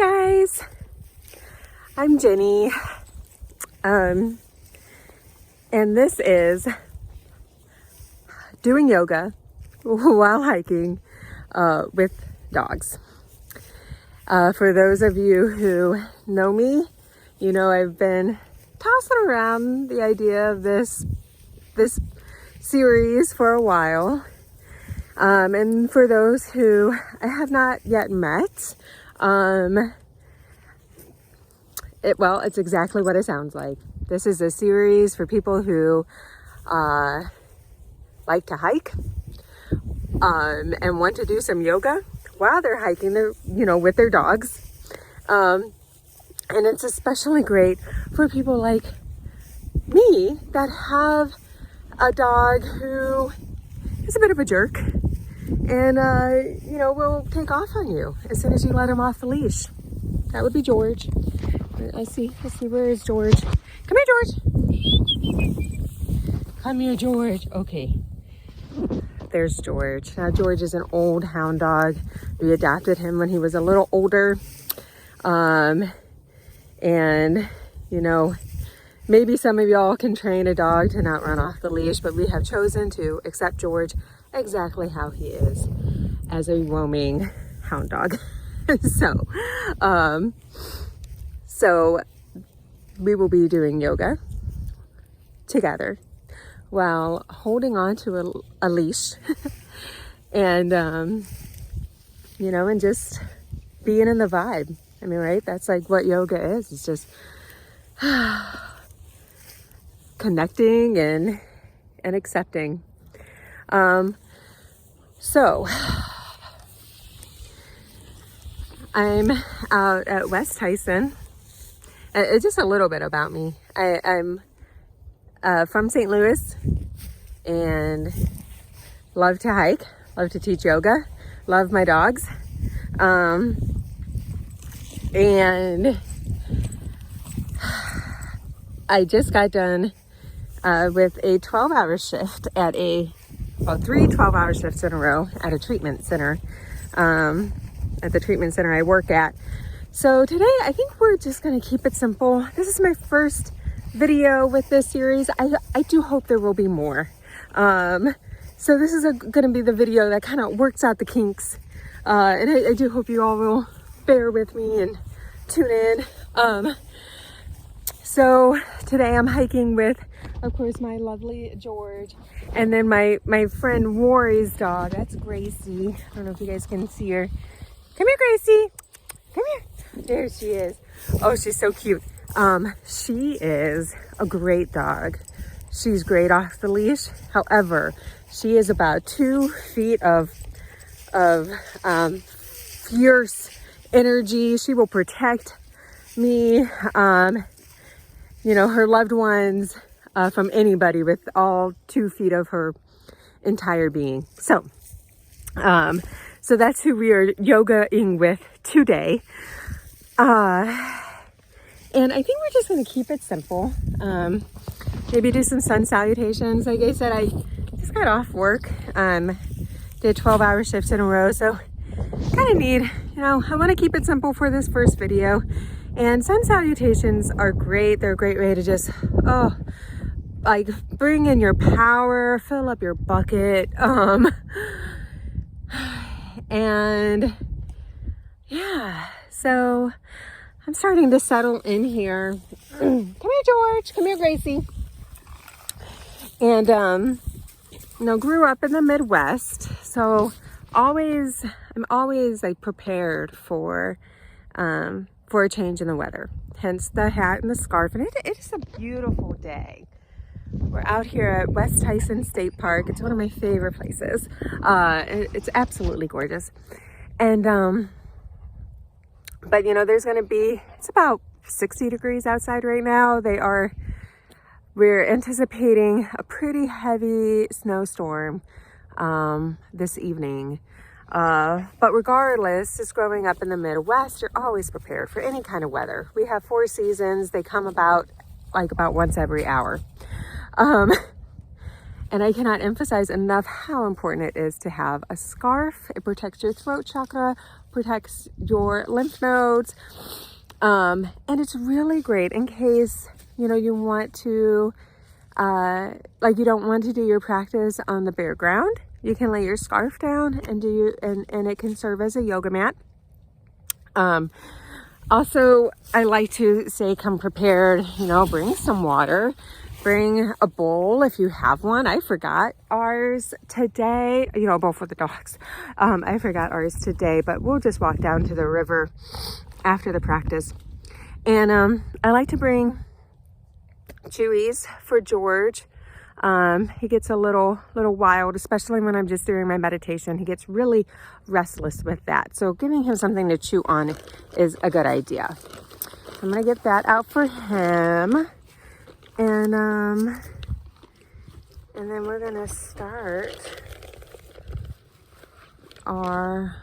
guys, I'm Jenny, and this is doing yoga while hiking with dogs. For those of you who know me, you know I've been tossing around the idea of this series for a while. And for those who I have not yet met, it's exactly what it sounds like. This is a series for people who like to hike and want to do some yoga while they're hiking, with their dogs. And it's especially great for people like me that have a dog who is a bit of a jerk and, will take off on you as soon as you let him off the leash. That would be George. Let's see, where is George? Come here, George. Come here, George. Okay. There's George. Now, George is an old hound dog. We adopted him when he was a little older. Maybe some of y'all can train a dog to not run off the leash, but we have chosen to accept George exactly how he is, as a roaming hound dog. So we will be doing yoga together while holding on to a leash and, and just being in the vibe. I mean, right? That's like what yoga is. It's just connecting and accepting. So I'm out at West Tyson. It's just a little bit about me. I'm from St. Louis and love to hike, love to teach yoga, love my dogs. And I just got done with a 12-hour shift at three 12-hour shifts in a row at a treatment center, at the treatment center I work at. So today, I think we're just going to keep it simple. This is my first video with this series. I do hope there will be more. So this is going to be the video that kind of works out the kinks. And I do hope you all will bear with me and tune in. So today I'm hiking with, of course, my lovely George, and then my friend Rory's dog. That's Gracie. I don't know if you guys can see her. Come here, Gracie. Come here. There she is. Oh, she's so cute. She is a great dog. She's great off the leash. However, she is about 2 feet of fierce energy. She will protect me, her loved ones, from anybody with all 2 feet of her entire being. So that's who we are yogaing with today. And I think we're just going to keep it simple. Maybe do some sun salutations. Like I said, I just got off work. Did 12-hour shifts in a row. So kind of need, I want to keep it simple for this first video. And sun salutations are great. They're a great way to just, bring in your power, fill up your bucket. And yeah, so I'm starting to settle in here. Come here, George. Come here, Gracie. And, grew up in the Midwest. So I'm always like prepared for a change in the weather. Hence the hat and the scarf. And it is a beautiful day. We're out here at West Tyson State Park. It's one of my favorite places. It's absolutely gorgeous. And, but there's going to be, it's about 60 degrees outside right now. We're anticipating a pretty heavy snowstorm, this evening. But regardless, just growing up in the Midwest, you're always prepared for any kind of weather. We have 4 seasons. They come about once every hour. And I cannot emphasize enough how important it is to have a scarf. It protects your throat chakra protects your lymph nodes. And it's really great in case, you know, you want to, like you don't want to do your practice on the bare ground. You can lay your scarf down and and it can serve as a yoga mat. Also, I like to say, come prepared, you know, bring some water, bring a bowl if you have one. I forgot ours today, you know, a bowl for the dogs. I forgot ours today, but we'll just walk down to the river after the practice. And I like to bring chewies for George. He gets a little wild, especially when I'm just doing my meditation. He gets really restless with that. So giving him something to chew on is a good idea. I'm gonna get that out for him. And then we're gonna start our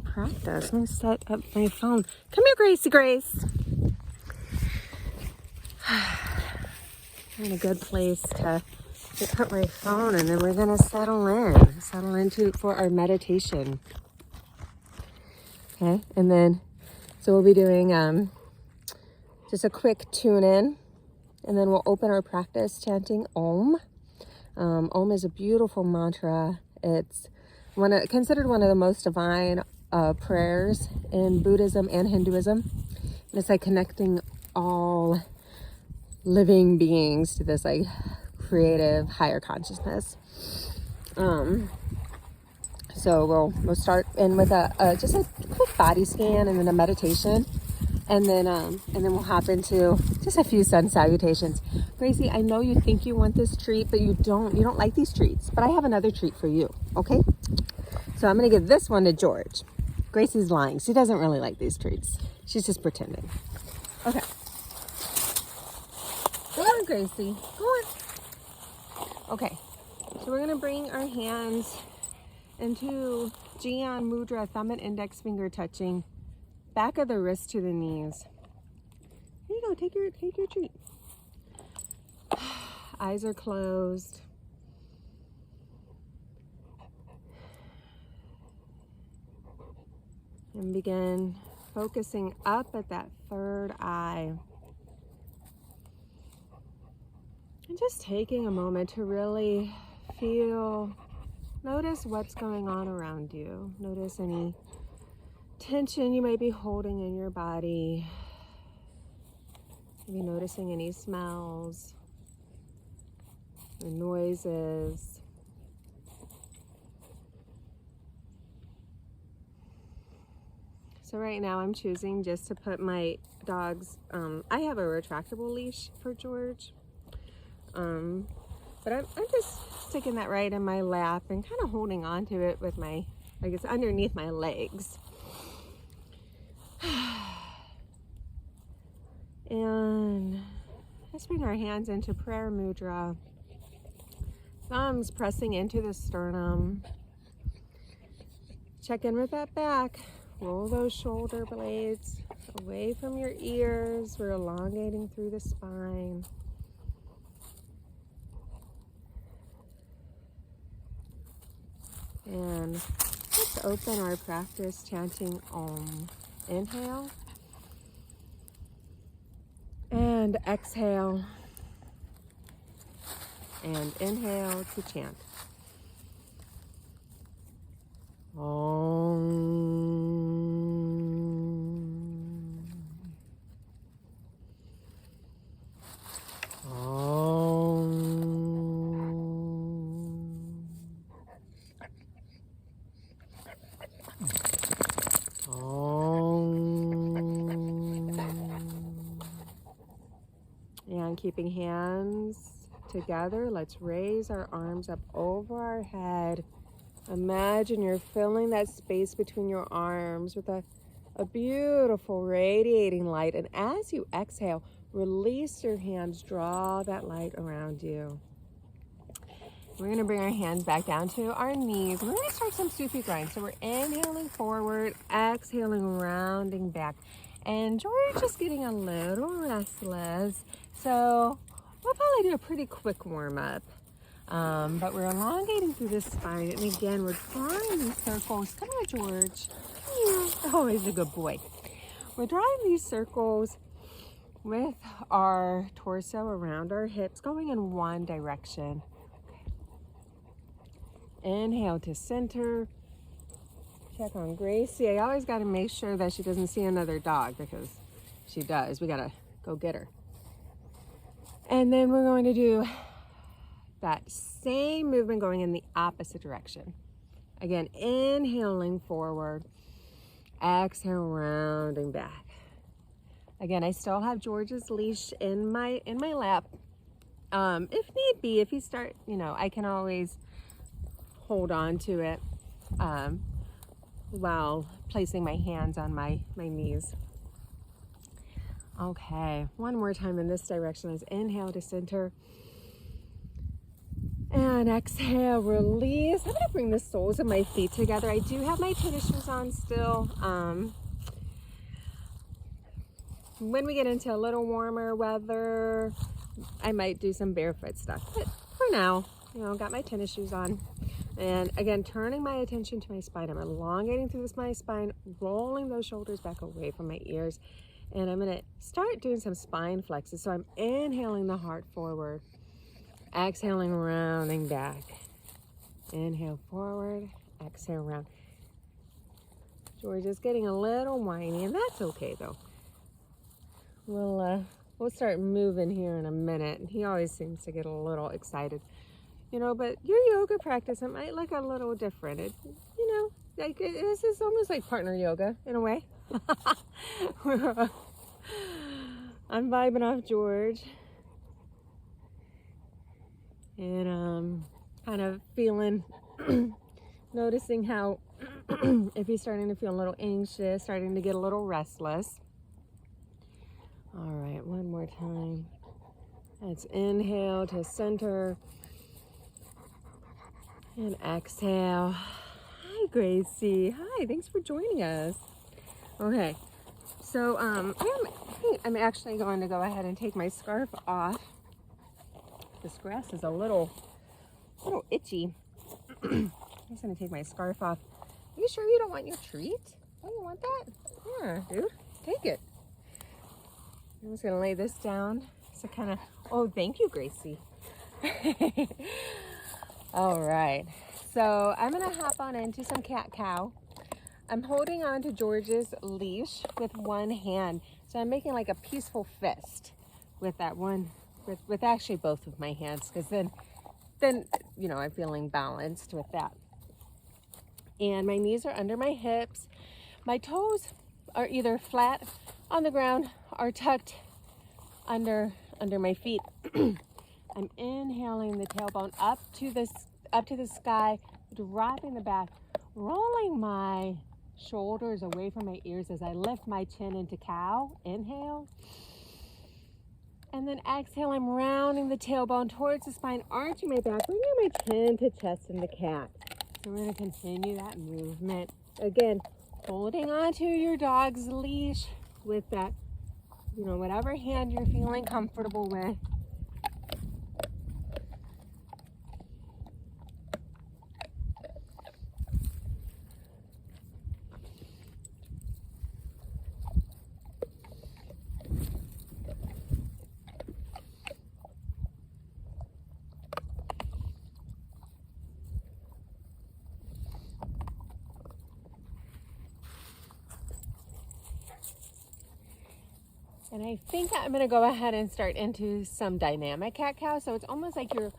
practice. Let me set up my phone. Come here, Grace. I'm in a good place to put my phone, and then we're gonna settle into for our meditation. Okay, and then so we'll be doing just a quick tune in, and then we'll open our practice chanting Om. Om is a beautiful mantra. It's considered one of the most divine prayers in Buddhism and Hinduism. And it's like connecting all living beings to this like creative higher consciousness. So we'll start in with just a quick body scan and then a meditation, and then we'll hop into just a few sun salutations. Gracie, I know you think you want this treat, but you don't like these treats, but I have another treat for you. Okay, so I'm gonna give this one to George. Gracie's lying. She doesn't really like these treats. She's just pretending. Okay. Go on, Gracie. Go on. Okay. So we're going to bring our hands into Jian Mudra, thumb and index finger touching, back of the wrist to the knees. Here you go. Take your treat. Eyes are closed. And begin focusing up at that third eye. And just taking a moment to really notice what's going on around you. Notice any tension you may be holding in your body. Maybe noticing any smells or noises. So right now I'm choosing just to put my dog's, I have a retractable leash for George. But I'm just sticking that right in my lap and kind of holding on to it with my, I guess, underneath my legs. And let's bring our hands into prayer mudra. Thumbs pressing into the sternum. Check in with that back. Roll those shoulder blades away from your ears. We're elongating through the spine. And let's open our practice chanting Om. Inhale. And exhale. And inhale to chant. Om. Om. And keeping hands together, let's raise our arms up over our head. Imagine you're filling that space between your arms with a beautiful radiating light. And as you exhale, release your hands, draw that light around you. We're going to bring our hands back down to our knees. We're going to start some Sufi grind. So we're inhaling forward, exhaling, rounding back. And George is getting a little restless. So we'll probably do a pretty quick warm up. But we're elongating through the spine. And again, we're drawing these circles. Come here, George. Oh, he's a good boy. We're drawing these circles with our torso around our hips, going in one direction. Inhale to center. Check on Gracie. I always got to make sure that she doesn't see another dog, because she does. We got to go get her. And then we're going to do that same movement going in the opposite direction. Again, inhaling forward, exhale, rounding back. Again, I still have George's leash in my lap. If need be, if you start, I can always hold on to it while placing my hands on my knees. Okay, one more time in this direction. Let's inhale to center. And exhale, release. I'm going to bring the soles of my feet together. I do have my tennis shoes on still. When we get into a little warmer weather, I might do some barefoot stuff. But for now, got my tennis shoes on. And again, turning my attention to my spine. I'm elongating through my spine, rolling those shoulders back away from my ears. And I'm going to start doing some spine flexes. So I'm inhaling the heart forward. Exhaling, rounding back. Inhale forward, exhale round. George is getting a little whiny, and that's okay though. We'll start moving here in a minute. He always seems to get a little excited, but your yoga practice, it might look a little different. This is almost like partner yoga in a way. I'm vibing off George. And kind of feeling, noticing how if he's starting to feel a little anxious, starting to get a little restless. All right, one more time. Let's inhale to center. And exhale. Hi, Gracie. Hi, thanks for joining us. Okay, so I'm actually going to go ahead and take my scarf off. This grass is a little itchy. I'm just gonna take my scarf off. Are you sure you don't want your treat? Oh, you want that? Yeah, dude, take it. I'm just gonna lay this down. So oh, thank you, Gracie. All right, so I'm gonna hop on into some cat-cow. I'm holding on to George's leash with one hand. So I'm making like a peaceful fist with that one. With actually both of my hands, because then I'm feeling balanced with that. And my knees are under my hips. My toes are either flat on the ground or tucked under my feet. I'm inhaling the tailbone up to the sky, dropping the back, rolling my shoulders away from my ears as I lift my chin into cow. Inhale. And then exhale, I'm rounding the tailbone towards the spine, arching my back, bringing my chin to chest in the cat. So we're going to continue that movement. Again, holding onto your dog's leash with that, whatever hand you're feeling comfortable with. And I think I'm going to go ahead and start into some dynamic cat-cow. So it's almost like you're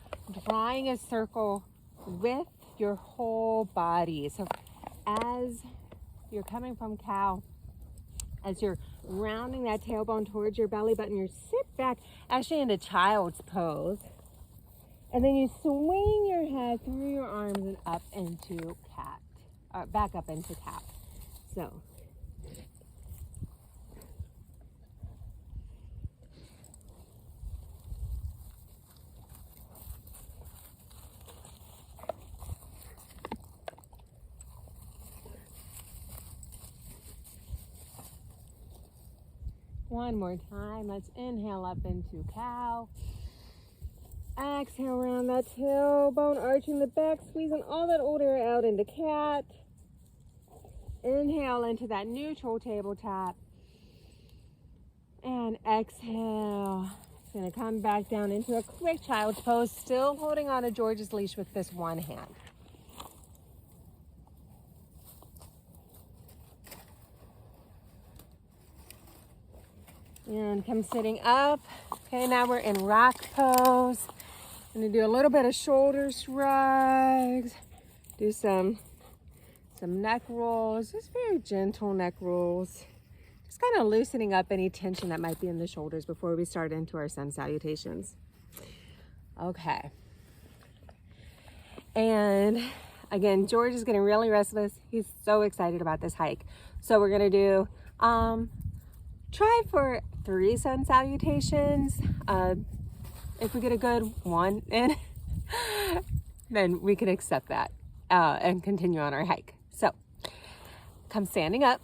drawing a circle with your whole body. So as you're coming from cow, as you're rounding that tailbone towards your belly button, you sit back actually into child's pose. And then you swing your head through your arms and up into cat, back up into cat. So. One more time. Let's inhale up into cow. Exhale around that tailbone, arching the back, squeezing all that old air out into cat. inhale into that neutral tabletop. And exhale. It's going to come back down into a quick child's pose, still holding on to George's leash with this one hand. And come sitting up. Okay, now we're in rock pose. I'm going to do a little bit of shoulder shrugs. Do some neck rolls. Just very gentle neck rolls. Just kind of loosening up any tension that might be in the shoulders before we start into our sun salutations. Okay. And again, George is getting really restless. He's so excited about this hike. So we're going to do, try for 3 sun salutations. If we get a good one in, then we can accept that and continue on our hike. So come standing up.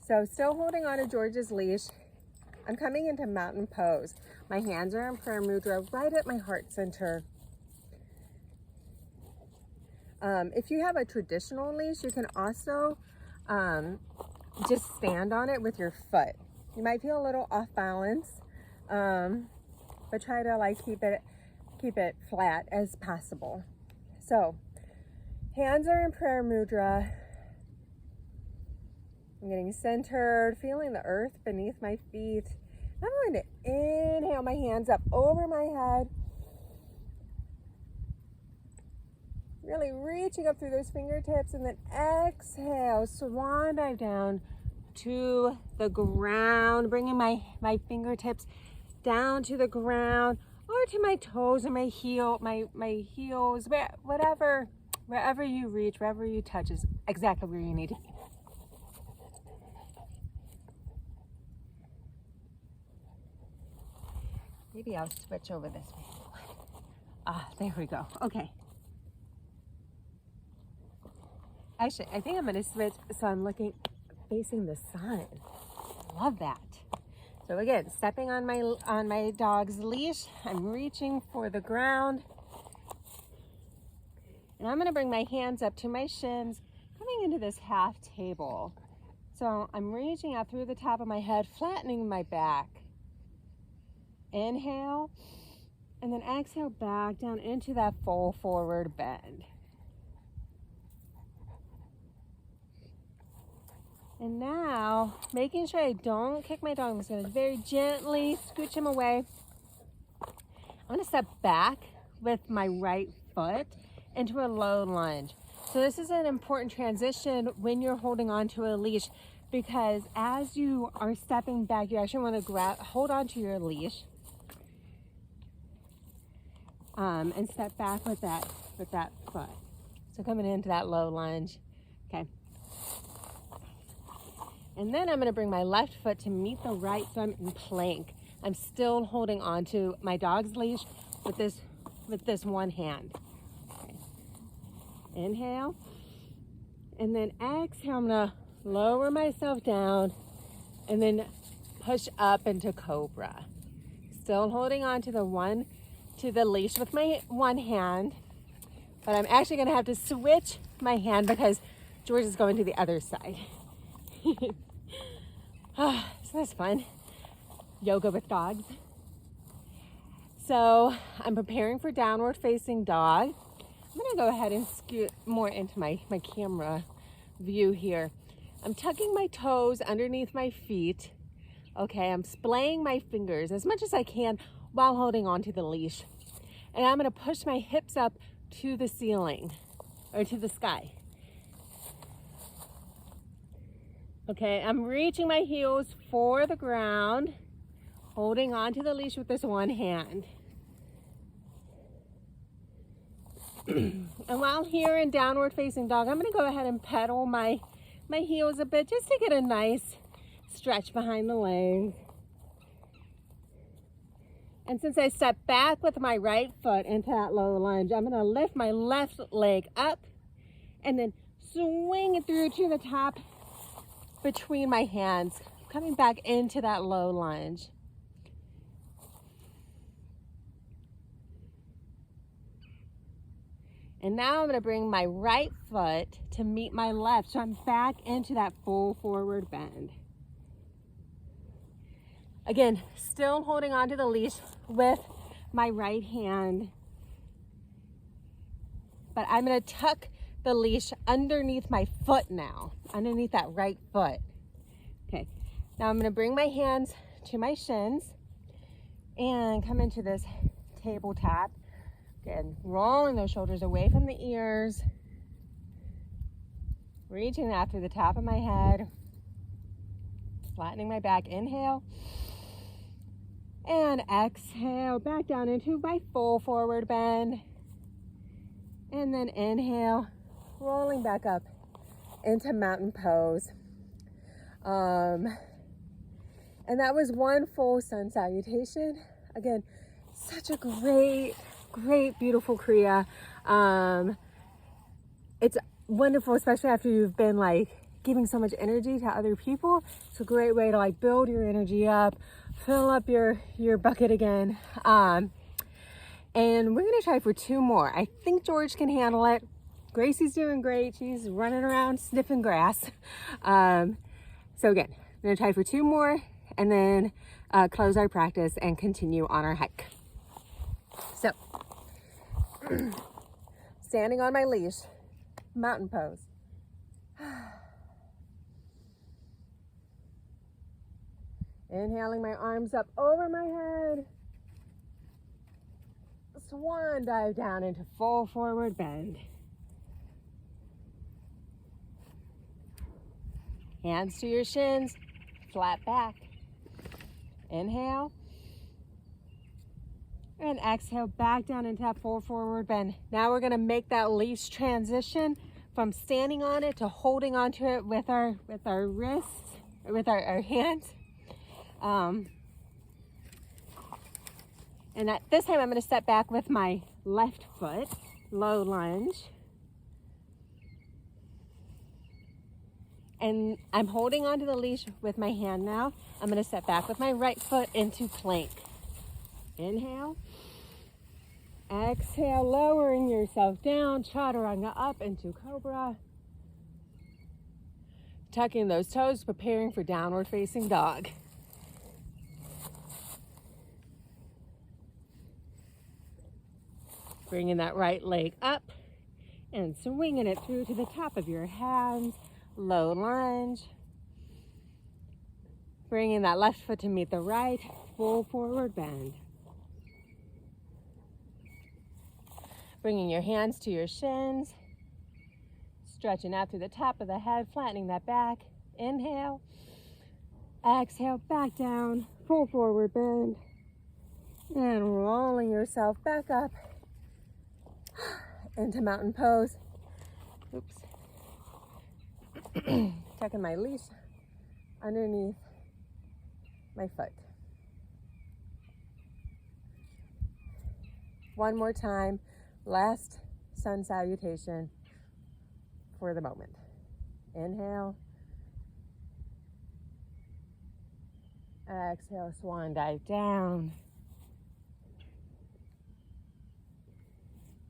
So still holding on to George's leash. I'm coming into mountain pose. My hands are in prayer mudra right at my heart center. If you have a traditional leash, you can also just stand on it with your foot. You might feel a little off balance, but try to like keep it flat as possible. So hands are in prayer mudra. I'm getting centered, feeling the earth beneath my feet. I'm going to inhale my hands up over my head. Really reaching up through those fingertips, and then exhale, swan dive down to the ground, bringing my fingertips down to the ground or to my toes or my heels, wherever you reach, wherever you touch is exactly where you need to be. Maybe I'll switch over this way. There we go. Okay. Actually, I think I'm going to switch so I'm facing the sun. Love that. So again, stepping on my dog's leash, I'm reaching for the ground. And I'm going to bring my hands up to my shins, coming into this half table. So I'm reaching out through the top of my head, flattening my back. Inhale, and then exhale back down into that full forward bend. And now, making sure I don't kick my dog, I'm just going to very gently scooch him away. I'm going to step back with my right foot into a low lunge. So this is an important transition when you're holding on to a leash, because as you are stepping back, you actually want to hold on to your leash. And step back with that foot. So coming into that low lunge, okay. And then I'm going to bring my left foot to meet the right, so I'm in plank. I'm still holding on to my dog's leash with this one hand. Okay. Inhale, and then exhale. I'm going to lower myself down, and then push up into cobra. Still holding on to the leash with my one hand, but I'm actually going to have to switch my hand because George is going to the other side. Isn't this fun? Yoga with dogs. So I'm preparing for downward facing dog. I'm going to go ahead and scoot more into my camera view here. I'm tucking my toes underneath my feet. Okay, I'm splaying my fingers as much as I can while holding on to the leash. And I'm going to push my hips up to the ceiling or to the sky. Okay, I'm reaching my heels for the ground, holding on to the leash with this one hand. And while here in downward facing dog, I'm going to go ahead and pedal my heels a bit just to get a nice stretch behind the legs. And since I step back with my right foot into that low lunge, I'm going to lift my left leg up and then swing it through to the top between my hands, coming back into that low lunge. And now I'm going to bring my right foot to meet my left. So I'm back into that full forward bend. Again, still holding on to the leash with my right hand. But I'm going to tuck the leash underneath my foot now, underneath that right foot. Okay, now I'm going to bring my hands to my shins and come into this table tap. Again, rolling those shoulders away from the ears, reaching out through the top of my head, flattening my back. Inhale and exhale back down into my full forward bend, and then inhale, rolling back up into mountain pose. And that was one full sun salutation. Again, such a great, beautiful Kriya. It's wonderful, especially after you've been like giving so much energy to other people. It's a great way to like build your energy up, fill up your bucket again. And we're gonna try for 2 more. I think George can handle it. Gracie's doing great. She's running around sniffing grass. So again, I'm gonna try for 2 more and then close our practice and continue on our hike. So, standing on my leash, mountain pose. Inhaling my arms up over my head. Swan dive down into full forward bend. Hands to your shins, flat back. Inhale. And exhale back down into that full forward bend. Now we're gonna make that leash transition from standing on it to holding onto it with our wrists, or with our hands. And at this time I'm gonna step back with my left foot, low lunge. And I'm holding onto the leash with my hand now. I'm gonna step back with my right foot into plank. Inhale. Exhale, lowering yourself down, chaturanga up into cobra. Tucking those toes, preparing for downward facing dog. Bringing that right leg up and swinging it through to the top of your hands. Low lunge. Bringing that left foot to meet the right, full forward bend. Bringing your hands to your shins. Stretching out through the top of the head, flattening that back. Inhale. Exhale, back down, full forward bend. And rolling yourself back up into mountain pose. Oops. Tucking my leash underneath my foot. One more time, last sun salutation for the moment. Inhale. Exhale, swan dive down.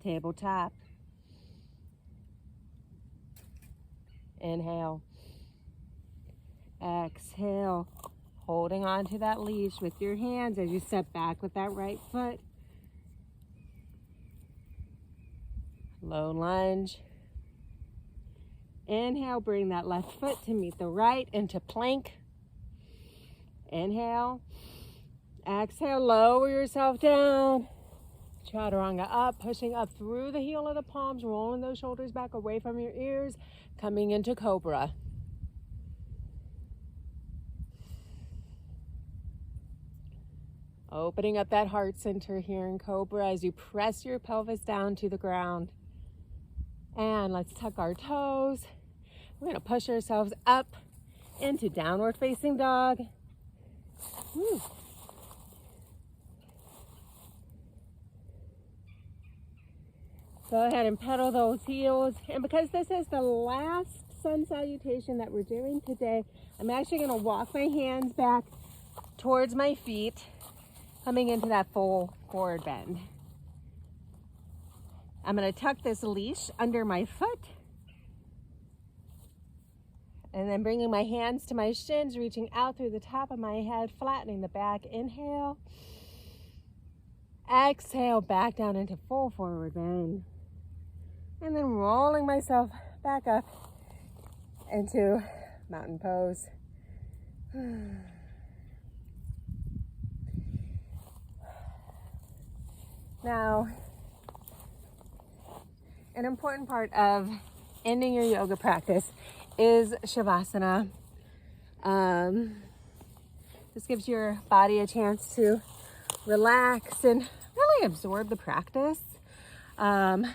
Tabletop. Inhale. Exhale. Holding on to that leash with your hands as you step back with that right foot. Low lunge. Inhale, bring that left foot to meet the right into plank. Inhale. Exhale, lower yourself down. Chaturanga up, pushing up through the heel of the palms, rolling those shoulders back away from your ears, coming into cobra. Opening up that heart center here in cobra as you press your pelvis down to the ground. And let's tuck our toes. We're gonna push ourselves up into downward facing dog. Woo. Go ahead and pedal those heels. And because this is the last sun salutation that we're doing today, I'm actually gonna walk my hands back towards my feet, coming into that full forward bend. I'm going to tuck this leash under my foot. And then bringing my hands to my shins, reaching out through the top of my head, flattening the back. Inhale. Exhale, back down into full forward bend. And then rolling myself back up into mountain pose. Now, an important part of ending your yoga practice is Savasana. This gives your body a chance to relax and really absorb the practice. I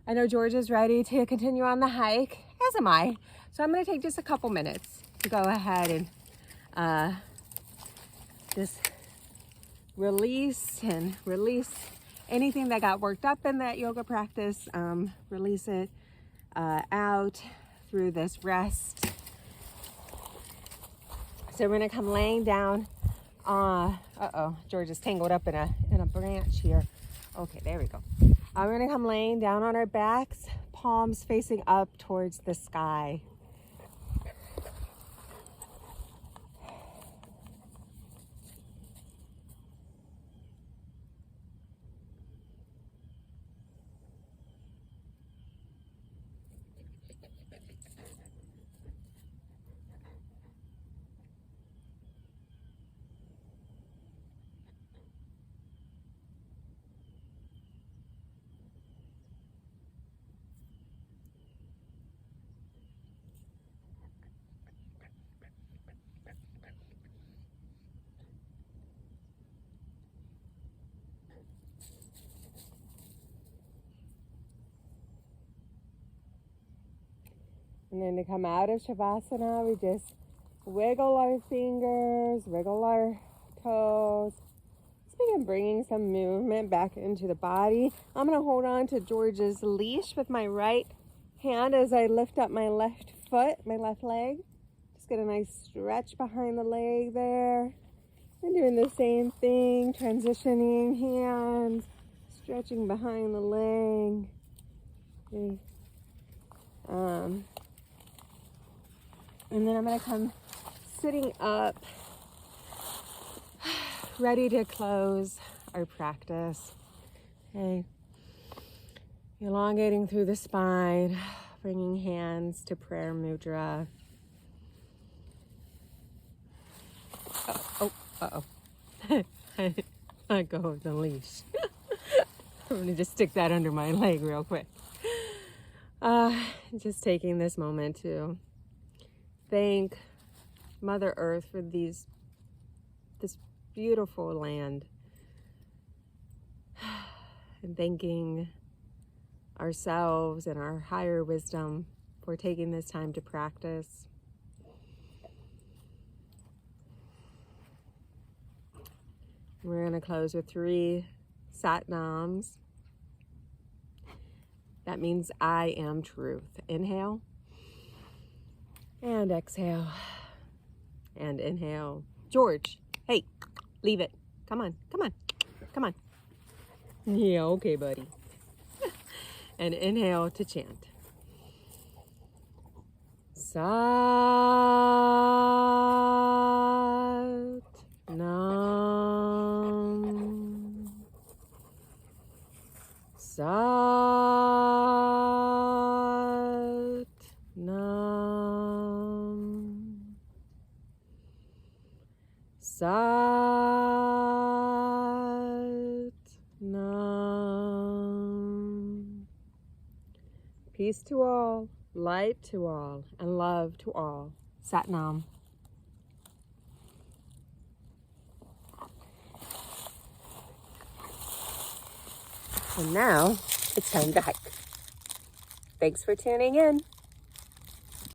know George is ready to continue on the hike, as am I. So I'm going to take just a couple minutes to go ahead and just release anything that got worked up in that yoga practice. Release it out through this rest. So we're going to come laying down. George is tangled up in a branch here. Okay, there we go. We're going to come laying down on our backs, palms facing up towards the sky. And then to come out of Savasana, we just wiggle our fingers, wiggle our toes. Let's begin bringing some movement back into the body. I'm going to hold on to George's leash with my right hand as I lift up my left foot, my left leg. Just get a nice stretch behind the leg there. And doing the same thing, transitioning hands, stretching behind the leg. Okay. And then I'm going to come sitting up, ready to close our practice. Okay. Elongating through the spine, bringing hands to prayer mudra. Let go of the leash. I'm going to just stick that under my leg real quick. Just taking this moment to thank Mother Earth for this beautiful land, and thanking ourselves and our higher wisdom for taking this time to practice. We're going to close with 3 Satnams. That means I am truth. Inhale. And exhale. And inhale. George, hey, leave it. Come on, come on, come on. Yeah, okay, buddy. And inhale to chant. Sat Nam. Sat Nam. Sat Nam. Peace to all, light to all, and love to all. Sat Nam. And now it's time to hike. Thanks for tuning in.